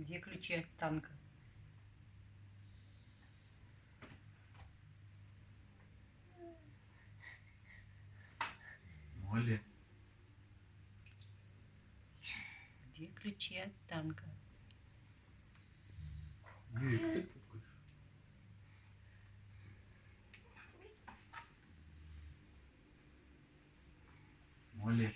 Где ключи от танка? Молли. Где ключи от танка? Юрий, ты пукаешь. Молли.